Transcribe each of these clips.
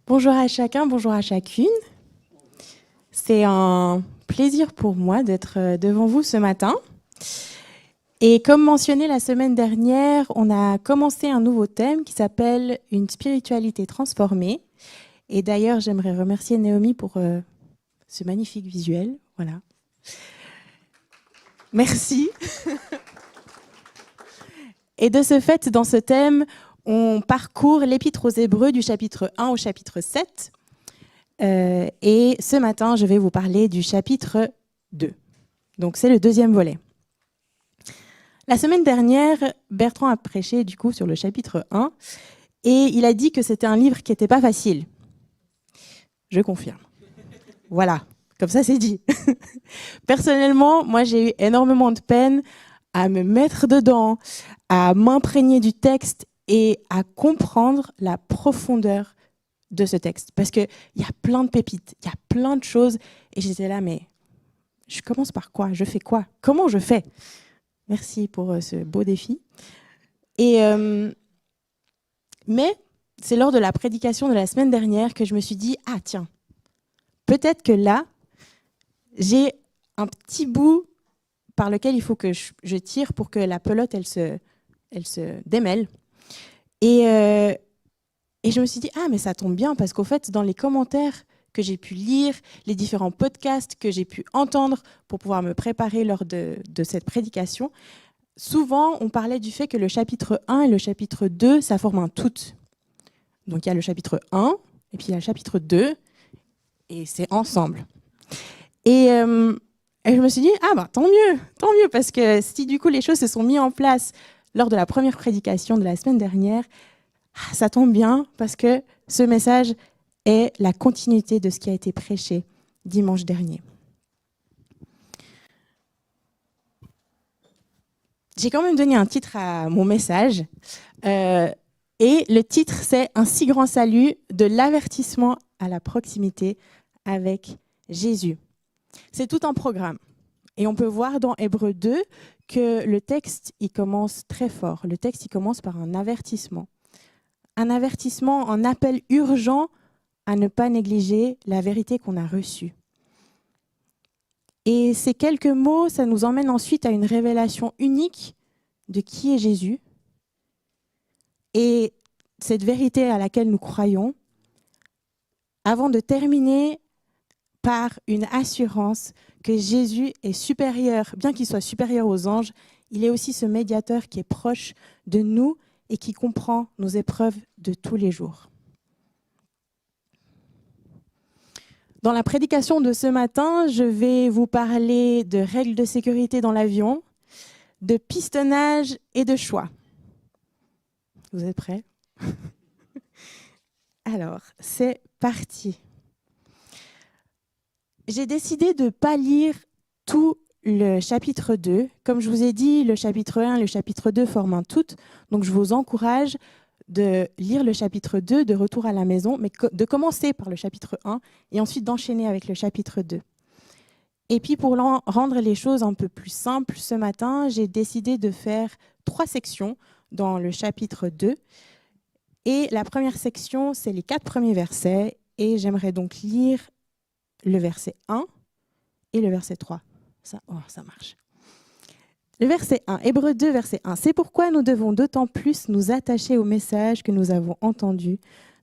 Bonjour à chacun, bonjour à chacune. C'est un plaisir pour moi d'être devant vous ce matin. Et comme mentionné la semaine dernière, on a commencé un nouveau thème qui s'appelle « Une spiritualité transformée ». Et d'ailleurs, j'aimerais remercier Naomi pour ce magnifique visuel. Voilà. Merci. Et de ce fait, dans ce thème, on parcourt l'Épître aux Hébreux du chapitre 1 au chapitre 7. Et ce matin, je vais vous parler du chapitre 2. Donc, c'est le deuxième volet. La semaine dernière, Bertrand a prêché du coup sur le chapitre 1 et il a dit que c'était un livre qui n'était pas facile. Je confirme. Voilà, comme ça c'est dit. Personnellement, moi j'ai eu énormément de peine à me mettre dedans, à m'imprégner du texte et à comprendre la profondeur de ce texte. Parce qu'il y a plein de pépites, il y a plein de choses et j'étais là, mais je commence par quoi? Je fais quoi? Comment je fais? Merci pour ce beau défi. Mais c'est lors de la prédication de la semaine dernière que je me suis dit, ah tiens, peut-être que là, j'ai un petit bout par lequel il faut que je tire pour que la pelote, elle se démêle. Et je me suis dit, ah mais ça tombe bien, parce qu'au fait, dans les commentaires que j'ai pu lire, les différents podcasts que j'ai pu entendre pour pouvoir me préparer lors de cette prédication, souvent, on parlait du fait que le chapitre 1 et le chapitre 2, ça forme un tout. Donc, il y a le chapitre 1, et puis il y a le chapitre 2, et c'est ensemble. Et je me suis dit, ah bah tant mieux, parce que si du coup les choses se sont mises en place lors de la première prédication de la semaine dernière, ça tombe bien, parce que ce message est la continuité de ce qui a été prêché dimanche dernier. J'ai quand même donné un titre à mon message. Et le titre, c'est « Un si grand salut de l'avertissement à la proximité avec Jésus ». C'est tout un programme. Et on peut voir dans Hébreux 2 que le texte, il commence très fort. Le texte, il commence par un avertissement. Un avertissement, un appel urgent à ne pas négliger la vérité qu'on a reçue. Et ces quelques mots, ça nous emmène ensuite à une révélation unique de qui est Jésus. Et cette vérité à laquelle nous croyons, avant de terminer par une assurance que Jésus est supérieur, bien qu'il soit supérieur aux anges, il est aussi ce médiateur qui est proche de nous et qui comprend nos épreuves de tous les jours. Dans la prédication de ce matin, je vais vous parler de règles de sécurité dans l'avion, de pistonnage et de choix. Vous êtes prêts? Alors, c'est parti. J'ai décidé de ne pas lire tout le chapitre 2. Comme je vous ai dit, le chapitre 1 et le chapitre 2 forment un tout. Donc, je vous encourage de lire le chapitre 2 de retour à la maison, mais de commencer par le chapitre 1 et ensuite d'enchaîner avec le chapitre 2. Et puis, pour rendre les choses un peu plus simples, ce matin, j'ai décidé de faire 3 sections dans le chapitre 2. Et la première section, c'est les 4 premiers versets. Et j'aimerais donc lire le verset 1 et le verset 3. Ça marche. Le verset 1, Hébreux 2, verset 1. C'est pourquoi nous devons d'autant plus nous attacher au message que nous avons entendu,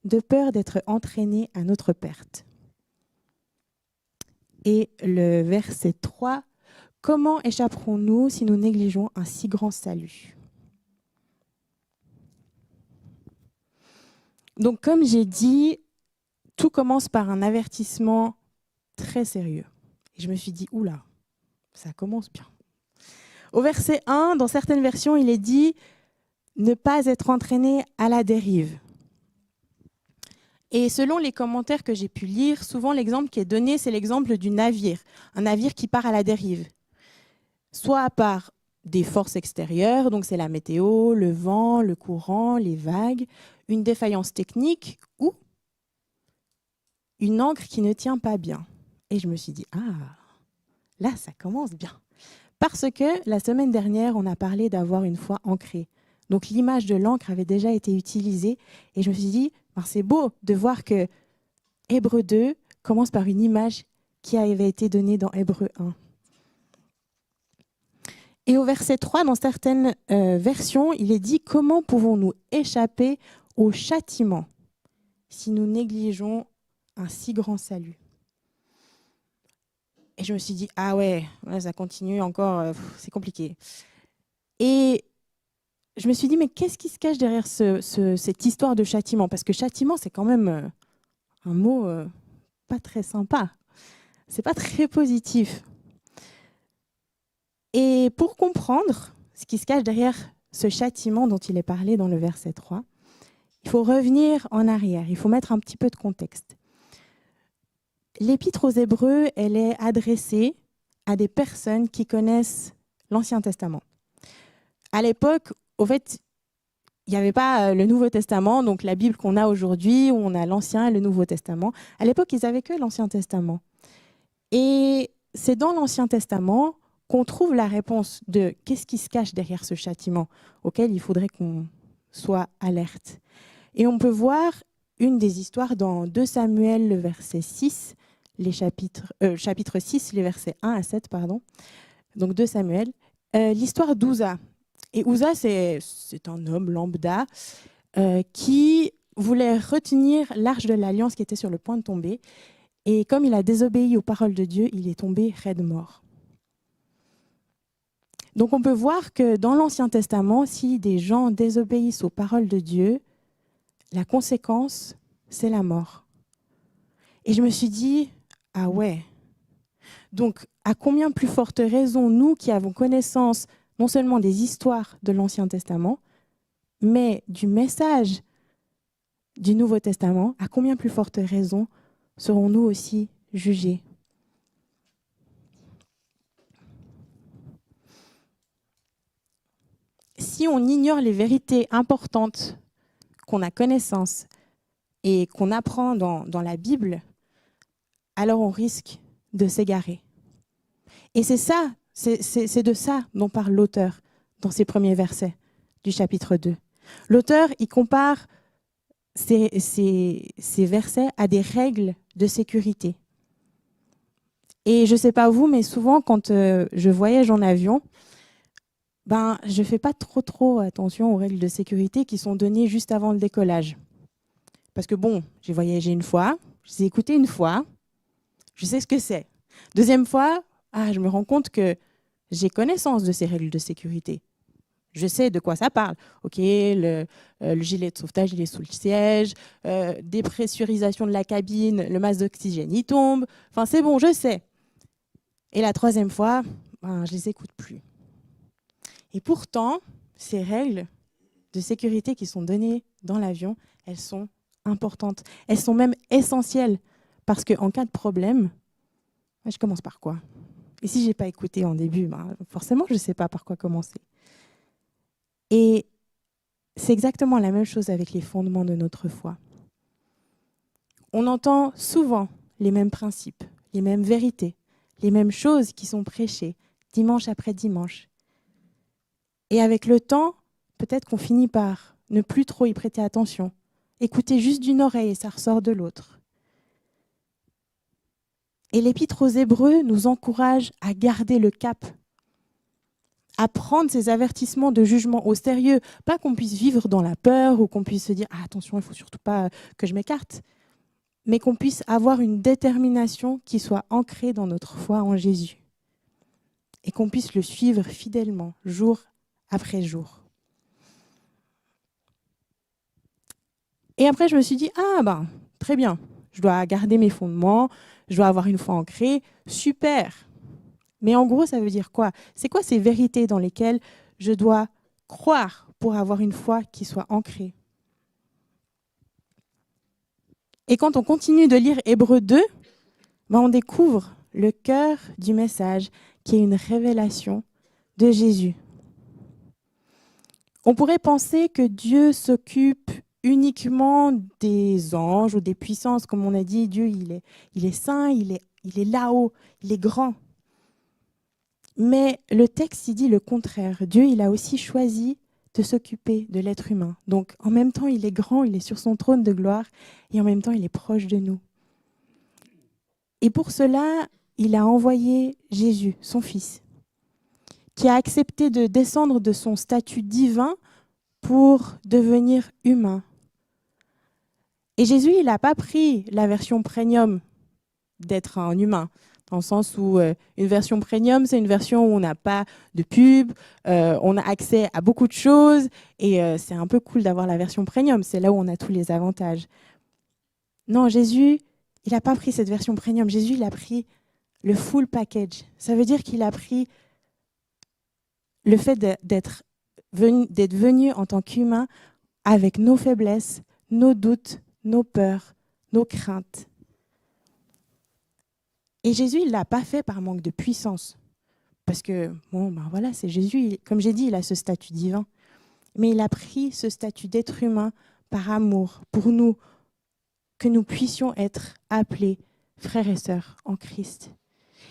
de peur d'être entraînés à notre perte. Et le verset 3, comment échapperons-nous si nous négligeons un si grand salut? Donc, comme j'ai dit, tout commence par un avertissement très sérieux. Et je me suis dit, oula, ça commence bien. Au verset 1, dans certaines versions, il est dit « ne pas être entraîné à la dérive ». Et selon les commentaires que j'ai pu lire, souvent l'exemple qui est donné, c'est l'exemple du navire. Un navire qui part à la dérive. Soit par des forces extérieures, donc c'est la météo, le vent, le courant, les vagues, une défaillance technique ou une ancre qui ne tient pas bien. Et je me suis dit « ah, là, ça commence bien ». Parce que la semaine dernière, on a parlé d'avoir une foi ancrée. Donc l'image de l'encre avait déjà été utilisée et je me suis dit, c'est beau de voir que Hébreux 2 commence par une image qui avait été donnée dans Hébreux 1. Et au verset 3, dans certaines versions, il est dit « Comment pouvons-nous échapper au châtiment si nous négligeons un si grand salut ?» Et je me suis dit « Ah ouais, ça continue encore, c'est compliqué. » Et je me suis dit « Mais qu'est-ce qui se cache derrière cette histoire de châtiment ?» Parce que châtiment, c'est quand même un mot pas très sympa. C'est pas très positif. Et pour comprendre ce qui se cache derrière ce châtiment dont il est parlé dans le verset 3, il faut revenir en arrière, il faut mettre un petit peu de contexte. L'Épître aux Hébreux, elle est adressée à des personnes qui connaissent l'Ancien Testament. À l'époque, au fait, il n'y avait pas le Nouveau Testament, donc la Bible qu'on a aujourd'hui, où on a l'Ancien et le Nouveau Testament. À l'époque, ils n'avaient que l'Ancien Testament. Et c'est dans l'Ancien Testament qu'on trouve la réponse de qu'est-ce qui se cache derrière ce châtiment auquel il faudrait qu'on soit alerte. Et on peut voir une des histoires dans 2 Samuel, le verset 6, chapitre 6, les versets 1 à 7, pardon. Donc 2 Samuel, l'histoire d'Ouza. Et Ouza, c'est un homme lambda qui voulait retenir l'arche de l'Alliance qui était sur le point de tomber. Et comme il a désobéi aux paroles de Dieu, il est tombé raide mort. Donc on peut voir que dans l'Ancien Testament, si des gens désobéissent aux paroles de Dieu, la conséquence, c'est la mort. Et je me suis dit, ah ouais. Donc à combien plus forte raison, nous qui avons connaissance non seulement des histoires de l'Ancien Testament, mais du message du Nouveau Testament, à combien plus forte raison serons-nous aussi jugés ? Si on ignore les vérités importantes qu'on a connaissance et qu'on apprend dans la Bible, alors on risque de s'égarer. Et c'est ça, c'est de ça dont parle l'auteur dans ses premiers versets du chapitre 2. L'auteur, il compare ces versets à des règles de sécurité. Et je ne sais pas vous, mais souvent quand je voyage en avion, je ne fais pas trop attention aux règles de sécurité qui sont données juste avant le décollage. Parce que bon, j'ai voyagé une fois, je les ai écoutées une fois, je sais ce que c'est. Deuxième fois, je me rends compte que j'ai connaissance de ces règles de sécurité. Je sais de quoi ça parle. OK, le gilet de sauvetage, il est sous le siège, dépressurisation de la cabine, le masque d'oxygène, il tombe. Enfin, c'est bon, je sais. Et la troisième fois, je ne les écoute plus. Et pourtant, ces règles de sécurité qui sont données dans l'avion, elles sont importantes. Elles sont même essentielles. Parce qu'en cas de problème, je commence par quoi ? Et si je n'ai pas écouté en début, forcément, je ne sais pas par quoi commencer. Et c'est exactement la même chose avec les fondements de notre foi. On entend souvent les mêmes principes, les mêmes vérités, les mêmes choses qui sont prêchées dimanche après dimanche. Et avec le temps, peut-être qu'on finit par ne plus trop y prêter attention, écouter juste d'une oreille et ça ressort de l'autre. Et l'Épître aux Hébreux nous encourage à garder le cap, à prendre ces avertissements de jugement au sérieux, pas qu'on puisse vivre dans la peur ou qu'on puisse se dire attention, il ne faut surtout pas que je m'écarte, mais qu'on puisse avoir une détermination qui soit ancrée dans notre foi en Jésus et qu'on puisse le suivre fidèlement, jour après jour. Et après, je me suis dit, très bien, je dois garder mes fondements, je dois avoir une foi ancrée, super. Mais en gros, ça veut dire quoi ? C'est quoi ces vérités dans lesquelles je dois croire pour avoir une foi qui soit ancrée ? Et quand on continue de lire Hébreux 2, on découvre le cœur du message qui est une révélation de Jésus. On pourrait penser que Dieu s'occupe uniquement des anges ou des puissances. Comme on a dit, Dieu, il est saint, il est là-haut, il est grand. Mais le texte, il dit le contraire. Dieu, il a aussi choisi de s'occuper de l'être humain. Donc, en même temps, il est grand, il est sur son trône de gloire, et en même temps, il est proche de nous. Et pour cela, il a envoyé Jésus, son Fils, qui a accepté de descendre de son statut divin pour devenir humain. Et Jésus, il n'a pas pris la version premium d'être un humain, dans le sens où une version premium, c'est une version où on n'a pas de pub, on a accès à beaucoup de choses, et c'est un peu cool d'avoir la version premium, c'est là où on a tous les avantages. Non, Jésus, il n'a pas pris cette version premium, Jésus, il a pris le full package. Ça veut dire qu'il a pris le fait d'être venu en tant qu'humain avec nos faiblesses, nos doutes, nos peurs, nos craintes. Et Jésus, il ne l'a pas fait par manque de puissance. Parce que, voilà, c'est Jésus. Comme j'ai dit, il a ce statut divin. Mais il a pris ce statut d'être humain par amour pour nous, que nous puissions être appelés frères et sœurs en Christ.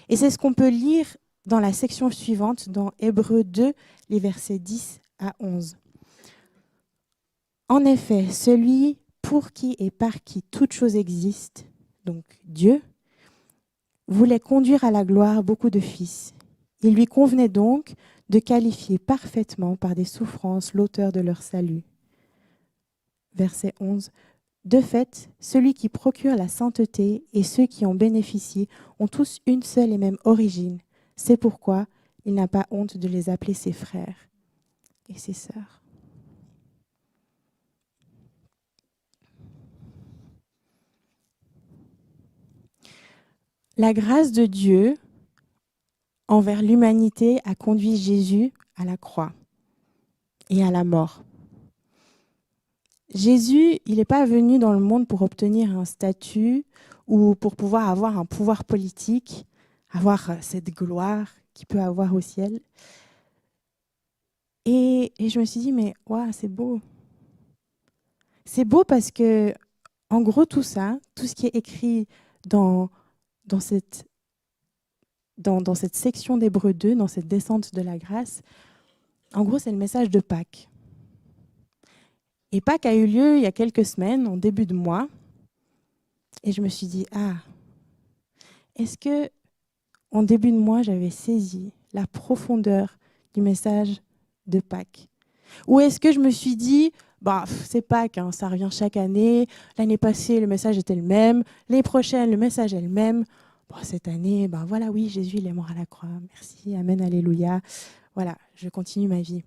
Et c'est ce qu'on peut lire dans la section suivante, dans Hébreux 2, les versets 10 à 11. En effet, celui pour qui et par qui toute chose existe, donc Dieu, voulait conduire à la gloire beaucoup de fils. Il lui convenait donc de qualifier parfaitement par des souffrances l'auteur de leur salut. Verset 11. De fait, celui qui procure la sainteté et ceux qui en bénéficient ont tous une seule et même origine. C'est pourquoi il n'a pas honte de les appeler ses frères et ses sœurs. La grâce de Dieu envers l'humanité a conduit Jésus à la croix et à la mort. Jésus, il n'est pas venu dans le monde pour obtenir un statut ou pour pouvoir avoir un pouvoir politique, avoir cette gloire qu'il peut avoir au ciel. Et je me suis dit, mais waouh, c'est beau. C'est beau parce que, en gros, tout ça, tout ce qui est écrit dans cette section d'Hébreux 2, dans cette descente de la grâce, en gros, c'est le message de Pâques. Et Pâques a eu lieu il y a quelques semaines, en début de mois. Et je me suis dit, est-ce que en début de mois, j'avais saisi la profondeur du message de Pâques? Ou est-ce que je me suis dit, c'est Pâques, ça revient chaque année. L'année passée, le message était le même. L'année prochaine, le message est le même. Cette année, voilà, oui, Jésus, il est mort à la croix. Merci, amen, alléluia. Voilà, je continue ma vie.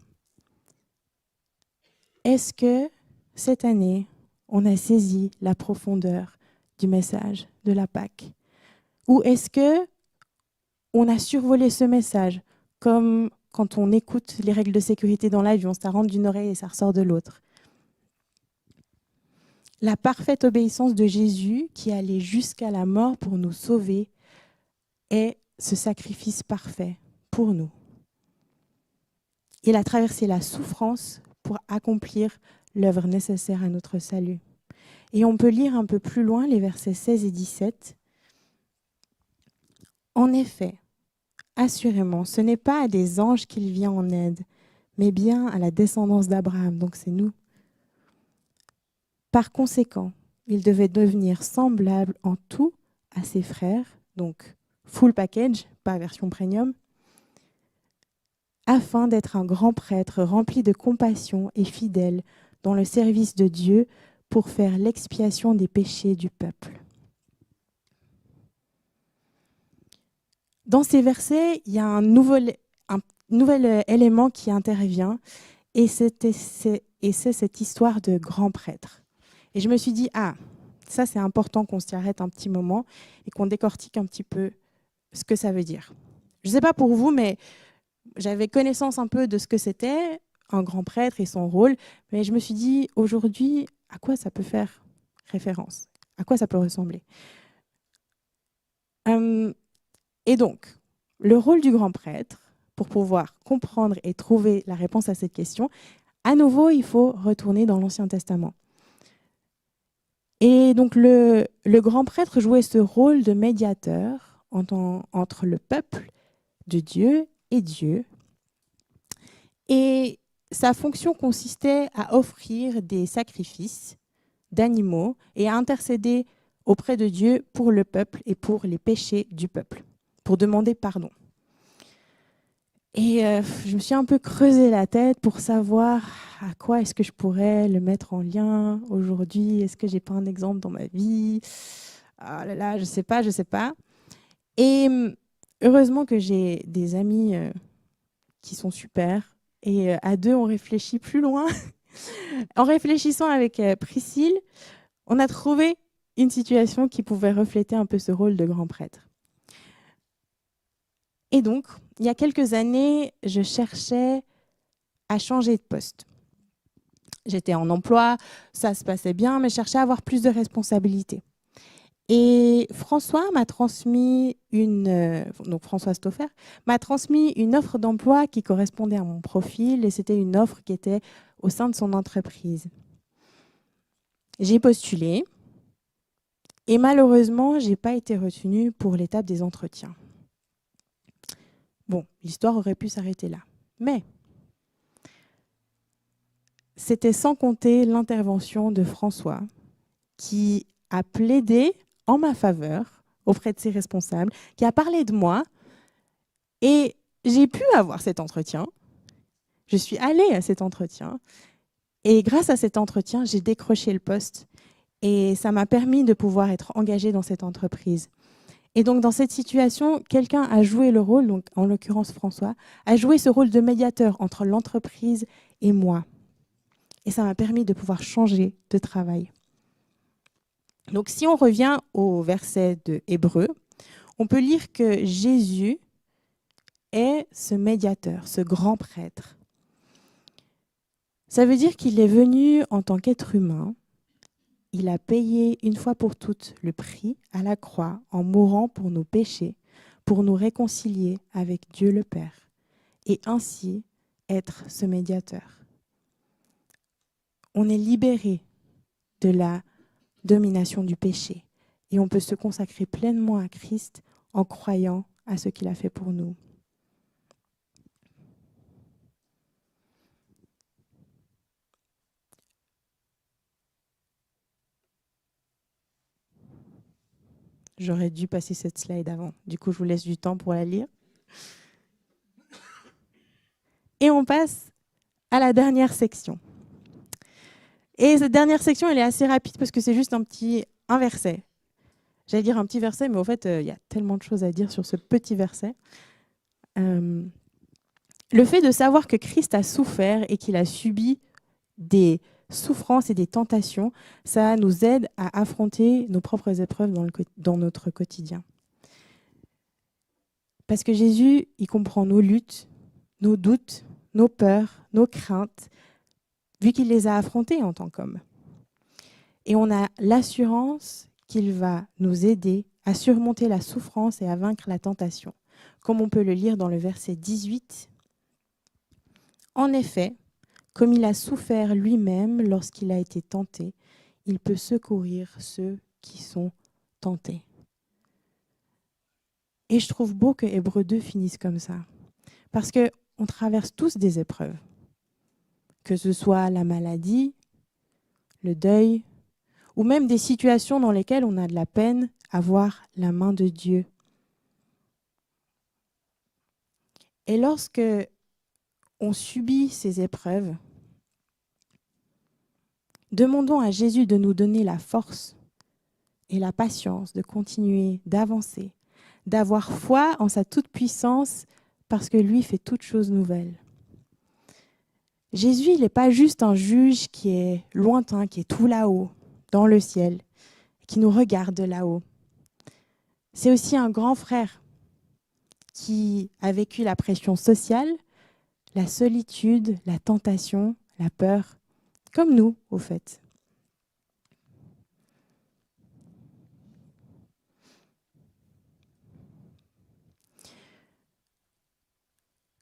Est-ce que cette année, on a saisi la profondeur du message de la Pâques? Ou est-ce que on a survolé ce message comme quand on écoute les règles de sécurité dans l'avion, ça rentre d'une oreille et ça ressort de l'autre? La parfaite obéissance de Jésus qui allait jusqu'à la mort pour nous sauver est ce sacrifice parfait pour nous. Il a traversé la souffrance pour accomplir l'œuvre nécessaire à notre salut. Et on peut lire un peu plus loin les versets 16 et 17. En effet, assurément, ce n'est pas à des anges qu'il vient en aide, mais bien à la descendance d'Abraham, donc c'est nous. Par conséquent, il devait devenir semblable en tout à ses frères, donc full package, pas version premium, afin d'être un grand prêtre rempli de compassion et fidèle dans le service de Dieu pour faire l'expiation des péchés du peuple. Dans ces versets, il y a un nouvel élément qui intervient, et c'est cette histoire de grand prêtre. Et je me suis dit, ça c'est important qu'on s'y arrête un petit moment et qu'on décortique un petit peu ce que ça veut dire. Je ne sais pas pour vous, mais j'avais connaissance un peu de ce que c'était, un grand prêtre et son rôle, mais je me suis dit, aujourd'hui, à quoi ça peut faire référence? À quoi ça peut ressembler? Et donc, le rôle du grand prêtre, pour pouvoir comprendre et trouver la réponse à cette question, à nouveau, il faut retourner dans l'Ancien Testament. Et donc, le grand prêtre jouait ce rôle de médiateur entre le peuple de Dieu et Dieu. Et sa fonction consistait à offrir des sacrifices d'animaux et à intercéder auprès de Dieu pour le peuple et pour les péchés du peuple, pour demander pardon. Et je me suis un peu creusé la tête pour savoir à quoi est-ce que je pourrais le mettre en lien aujourd'hui. Est-ce que j'ai pas un exemple dans ma vie? Ah là là, je sais pas. Et heureusement que j'ai des amis qui sont super. Et à deux, on réfléchit plus loin. En réfléchissant avec Priscille, on a trouvé une situation qui pouvait refléter un peu ce rôle de grand prêtre. Et donc, il y a quelques années, je cherchais à changer de poste. J'étais en emploi, ça se passait bien, mais je cherchais à avoir plus de responsabilités. Et François m'a transmis François Stauffer m'a transmis une offre d'emploi qui correspondait à mon profil et c'était une offre qui était au sein de son entreprise. J'ai postulé et malheureusement, je n'ai pas été retenue pour l'étape des entretiens. Bon, l'histoire aurait pu s'arrêter là. Mais c'était sans compter l'intervention de François qui a plaidé en ma faveur auprès de ses responsables, qui a parlé de moi et j'ai pu avoir cet entretien. Je suis allée à cet entretien et grâce à cet entretien, j'ai décroché le poste et ça m'a permis de pouvoir être engagée dans cette entreprise. Et donc, dans cette situation, quelqu'un a joué le rôle, donc en l'occurrence François, a joué ce rôle de médiateur entre l'entreprise et moi. Et ça m'a permis de pouvoir changer de travail. Donc, si on revient au verset de Hébreux, on peut lire que Jésus est ce médiateur, ce grand prêtre. Ça veut dire qu'il est venu en tant qu'être humain. Il a payé une fois pour toutes le prix à la croix en mourant pour nos péchés, pour nous réconcilier avec Dieu le Père et ainsi être ce médiateur. On est libéré de la domination du péché et on peut se consacrer pleinement à Christ en croyant à ce qu'il a fait pour nous. J'aurais dû passer cette slide avant. Du coup, je vous laisse du temps pour la lire. Et on passe à la dernière section. Et cette dernière section, elle est assez rapide parce que c'est juste un verset. J'allais dire un petit verset, mais au fait, il y a tellement de choses à dire sur ce petit verset. Le fait de savoir que Christ a souffert et qu'il a subi des souffrances et des tentations, ça nous aide à affronter nos propres épreuves dans notre quotidien. Parce que Jésus, il comprend nos luttes, nos doutes, nos peurs, nos craintes, vu qu'il les a affrontées en tant qu'homme. Et on a l'assurance qu'il va nous aider à surmonter la souffrance et à vaincre la tentation, comme on peut le lire dans le verset 18. En effet, comme il a souffert lui-même lorsqu'il a été tenté, il peut secourir ceux qui sont tentés. Et je trouve beau que Hébreux 2 finisse comme ça, parce qu'on traverse tous des épreuves, que ce soit la maladie, le deuil, ou même des situations dans lesquelles on a de la peine à voir la main de Dieu. Et lorsque on subit ces épreuves, demandons à Jésus de nous donner la force et la patience de continuer, d'avancer, d'avoir foi en sa toute-puissance parce que lui fait toutes choses nouvelles. Jésus, il n'est pas juste un juge qui est lointain, qui est tout là-haut, dans le ciel, qui nous regarde de là-haut. C'est aussi un grand frère qui a vécu la pression sociale, la solitude, la tentation, la peur, comme nous, au fait.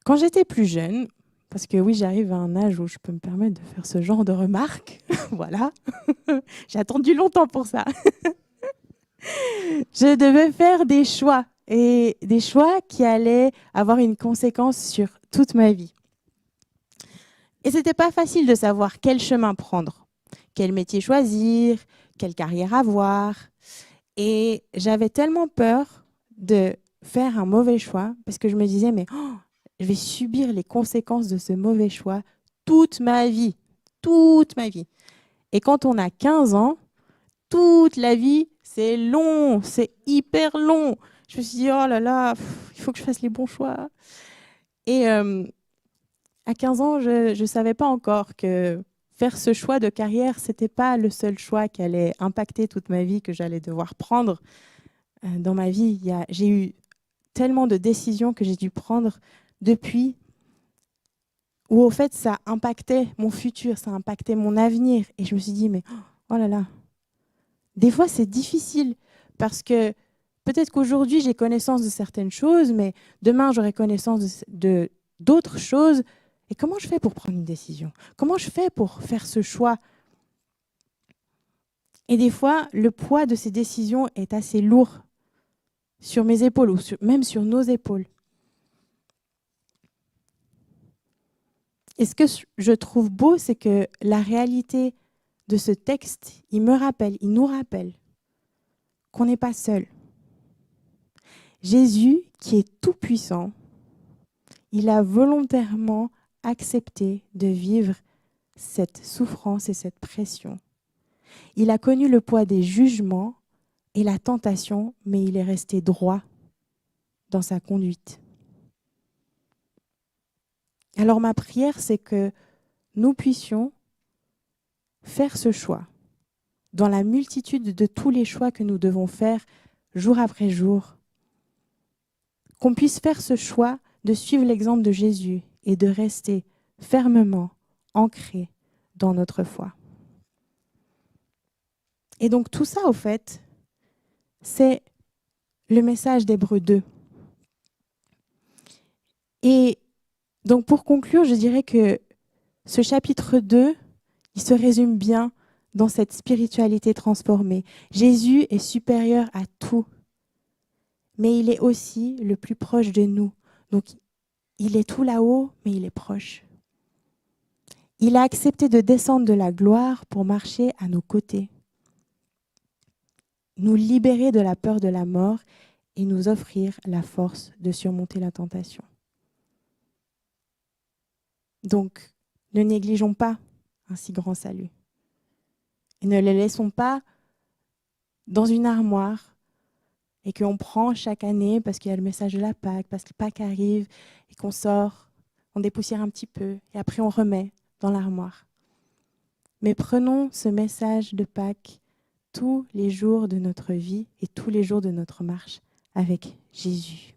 Quand j'étais plus jeune, parce que oui, j'arrive à un âge où je peux me permettre de faire ce genre de remarques, voilà, j'ai attendu longtemps pour ça. Je devais faire des choix, et des choix qui allaient avoir une conséquence sur toute ma vie. Et ce n'était pas facile de savoir quel chemin prendre, quel métier choisir, quelle carrière avoir. Et j'avais tellement peur de faire un mauvais choix parce que je me disais, mais je vais subir les conséquences de ce mauvais choix toute ma vie. Toute ma vie. Et quand on a 15 ans, toute la vie, c'est long, c'est hyper long. Je me suis dit, oh là là, il faut que je fasse les bons choix. Et à 15 ans, je ne savais pas encore que faire ce choix de carrière, ce n'était pas le seul choix qui allait impacter toute ma vie, que j'allais devoir prendre. Dans ma vie, j'ai eu tellement de décisions que j'ai dû prendre depuis, où au fait, ça impactait mon futur, ça impactait mon avenir. Et je me suis dit, mais oh là là, des fois, c'est difficile parce que peut-être qu'aujourd'hui, j'ai connaissance de certaines choses, mais demain, j'aurai connaissance de d'autres choses. Et comment je fais pour prendre une décision? Comment je fais pour faire ce choix? Et des fois, le poids de ces décisions est assez lourd sur mes épaules ou même sur nos épaules. Et ce que je trouve beau, c'est que la réalité de ce texte, il nous rappelle qu'on n'est pas seul. Jésus, qui est tout-puissant, il a volontairement accepté de vivre cette souffrance et cette pression. Il a connu le poids des jugements et la tentation, mais il est resté droit dans sa conduite. Alors ma prière, c'est que nous puissions faire ce choix dans la multitude de tous les choix que nous devons faire jour après jour, qu'on puisse faire ce choix de suivre l'exemple de Jésus et de rester fermement ancrés dans notre foi. Et donc tout ça, au fait, c'est le message d'Hébreux 2. Et donc pour conclure, je dirais que ce chapitre 2, il se résume bien dans cette spiritualité transformée. Jésus est supérieur à tout, mais il est aussi le plus proche de nous. Donc il est tout là-haut, mais il est proche. Il a accepté de descendre de la gloire pour marcher à nos côtés, nous libérer de la peur de la mort et nous offrir la force de surmonter la tentation. Donc, ne négligeons pas un si grand salut. Et ne le laissons pas dans une armoire et qu'on prend chaque année parce qu'il y a le message de la Pâque, parce que Pâque arrive et qu'on sort, on dépoussière un petit peu et après on remet dans l'armoire. Mais prenons ce message de Pâques tous les jours de notre vie et tous les jours de notre marche avec Jésus.